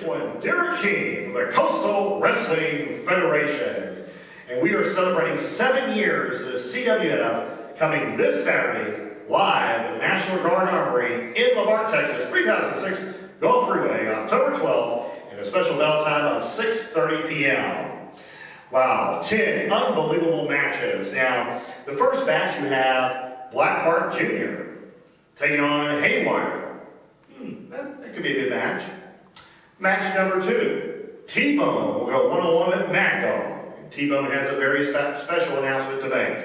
One, Derek King of the Coastal Wrestling Federation. And we are celebrating 7 years of the CWF, coming this Saturday live at the National Guard Armory in Lavarte, Texas, 3006 Gulf Freeway, October 12th, and a special bell time of 6:30 p.m. Wow, 10 unbelievable matches. Now, the first match you have Black Bart Jr. taking on Haywire. That could be a good match. Match number 2, T-Bone will go one-on-one with Mad Dog. T-Bone has a very special announcement to make.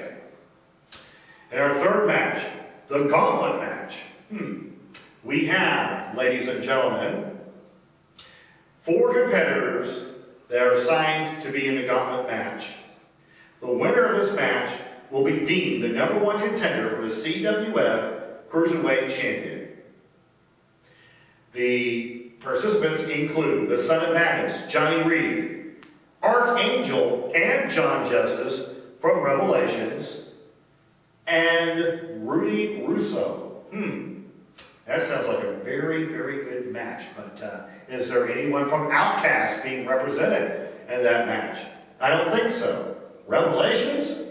And our third match, the Gauntlet match. We have, ladies and gentlemen, 4 competitors that are assigned to be in the Gauntlet match. The winner of this match will be deemed the #1 contender for the CWF Cruiserweight Champion. The participants include the Son of Madness, Johnny Reed, Archangel and John Justice from Revelations, and Rudy Russo. That sounds like a very, very good match, but is there anyone from Outcast being represented in that match? I don't think so. Revelations?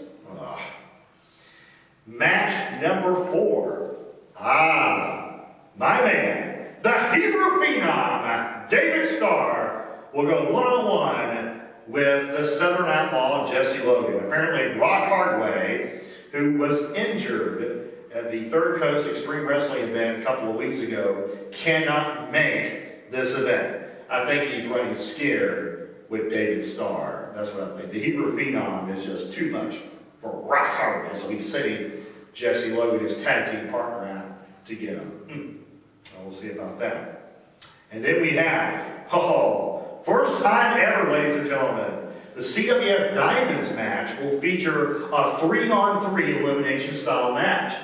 Match number 4. My man, the Hebrew Phenom, David Starr, will go one-on-one with the Southern Outlaw, Jesse Logan. Apparently, Rock Hardway, who was injured at the Third Coast Extreme Wrestling event a couple of weeks ago, cannot make this event. I think he's running scared with David Starr. That's what I think. The Hebrew Phenom is just too much for Rock Hardway, so he's sitting Jesse Logan, his tag team partner, out to get him. We'll see about that. And then we have, first time ever, ladies and gentlemen, the CWF Diamonds match will feature a 3-on-3 elimination style match.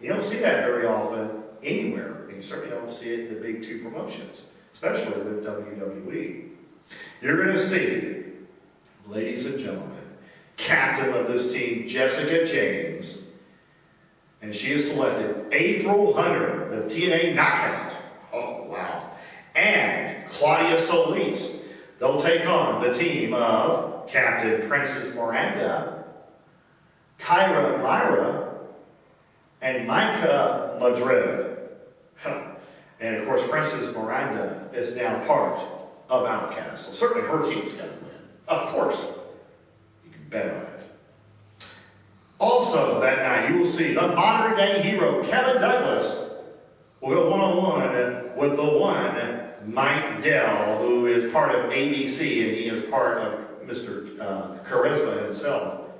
You don't see that very often anywhere. And you certainly don't see it in the big 2 promotions, especially with WWE. You're going to see, ladies and gentlemen, captain of this team, Jessica James, and she has selected April Hunter, the TNA Knockout. Oh, wow. And Claudia Solis. They'll take on the team of Captain Princess Miranda, Kyra Myra, and Micah Madrid. And of course, Princess Miranda is now part of Outcast. So certainly her team's got to win. Of course. You can bet on it. Also that night, you will see the modern day hero, Kevin Douglas, will go one-on-one with the one, Mike Dell, who is part of ABC, and he is part of Mr. Charisma himself,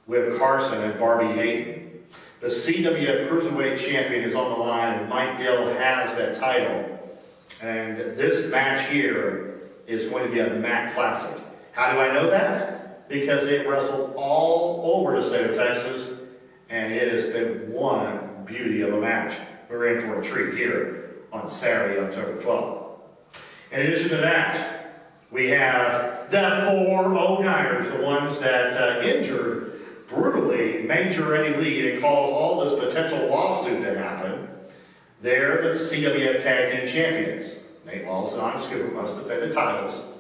with Carson and Barbie Hayden. The CWF Cruiserweight Champion is on the line, and Mike Dell has that title. And this match here is going to be a Mac Classic. How do I know that? Because it wrestled all over the state of Texas, and it has been one beauty of a match. We're in for a treat here on Saturday, October 12th. In addition to that, we have the 409ers, the ones that injured brutally Major Eddie Lee and caused all this potential lawsuit to happen. They're the CWF Tag Team Champions. Nate Lawson and Scoop must defend the titles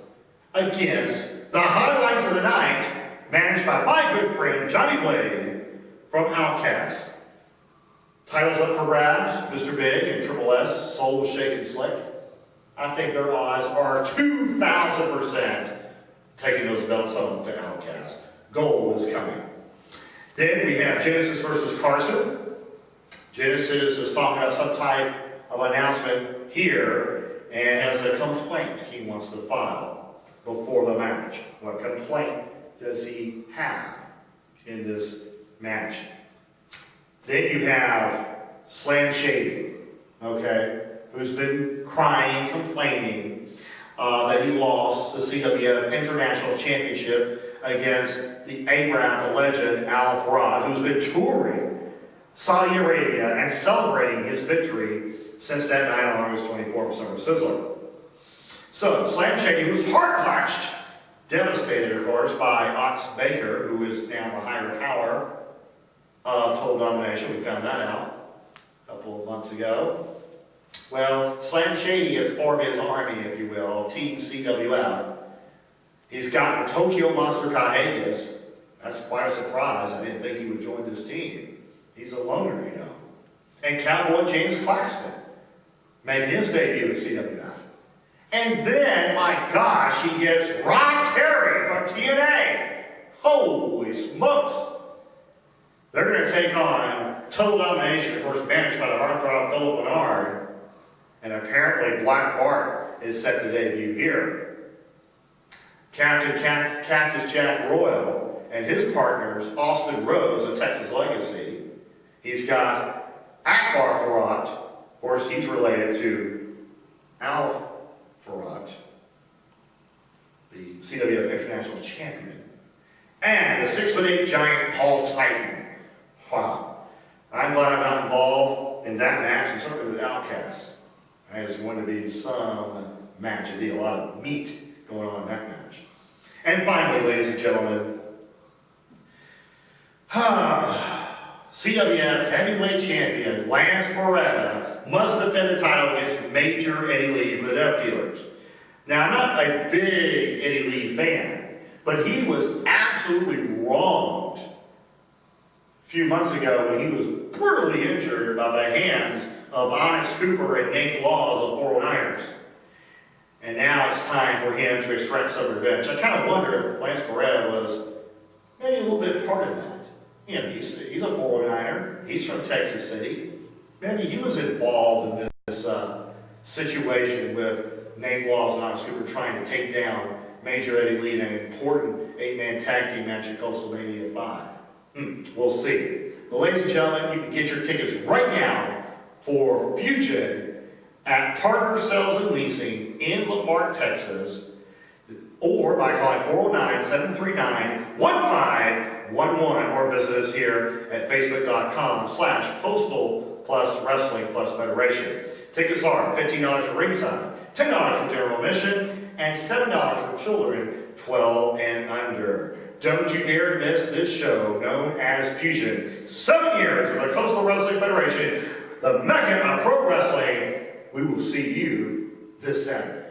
against the highlights of the night, managed by my good friend Johnny Blade from Outcast. Titles up for grabs, Mr. Big and Triple S, Soul Shaking Slick. I think their odds are 2,000% taking those belts home to Outcast. Gold is coming. Then we have Genesis versus Carson. Genesis is talking about some type of announcement here and has a complaint he wants to file before the match. What complaint does he have in this match? Then you have Slam Shady, who's been crying, complaining that he lost the CWF International Championship against the Arab legend Al Farad, who's been touring Saudi Arabia and celebrating his victory since that night on August 24th for Summer Sizzler. So, Slam Shady, who's heart-punched, devastated, of course, by Ox Baker, who is now the higher power of Total Domination. We found that out a couple of months ago. Well, Slam Shady has formed his army, if you will, Team CWF. He's gotten Tokyo Monster Kagegas. That's quite a surprise. I didn't think he would join this team. He's a loner, you know. And Cowboy James Claxton making his debut at CWF. And then, my gosh, he gets Ron Terry from TNA. Holy smokes! They're going to take on Total Domination, of course, managed by the heartthrob Philip Bernard. And apparently Black Bart is set to debut here. Captain Cactus Jack Royal and his partners, Austin Rose of Texas Legacy. He's got Akbar Farhat. Of course, he's related to Al Farhat, the CWF International Champion. And the 6'8" giant Paul Titan. Wow. I'm glad I'm not involved in that match, and certainly with Outcasts. There's going to be some match, a lot of meat going on in that match. And finally, ladies and gentlemen, CWF Heavyweight Champion Lance Beretta must defend the title against Major Eddie Lee from the Death Dealers. Now, I'm not a big Eddie Lee fan, but he was absolutely wronged a few months ago when he was brutally injured by the hands of Onyx Cooper and Nate Laws of 409ers. And now it's time for him to extract some revenge. I kind of wonder if Lance Beretta was maybe a little bit part of that. You know, he's a 409er. He's from Texas City. Maybe he was involved in this situation with Nate Laws and Onyx Cooper trying to take down Major Eddie Lee in an important 8-man tag team match at Coastal Mania 5. We'll see. But ladies and gentlemen, you can get your tickets right now for Fusion at Partner Sales and Leasing in Lamarck, Texas, or by calling 409-739-1511, or visit us here at facebook.com/Coastal+Wrestling+Federation. Tickets are $15 for ringside, $10 for general admission, and $7 for children 12 and under. Don't you dare miss this show known as Fusion. 7 years of the Coastal Wrestling Federation, the Mecca of Pro Wrestling. We will see you this Saturday.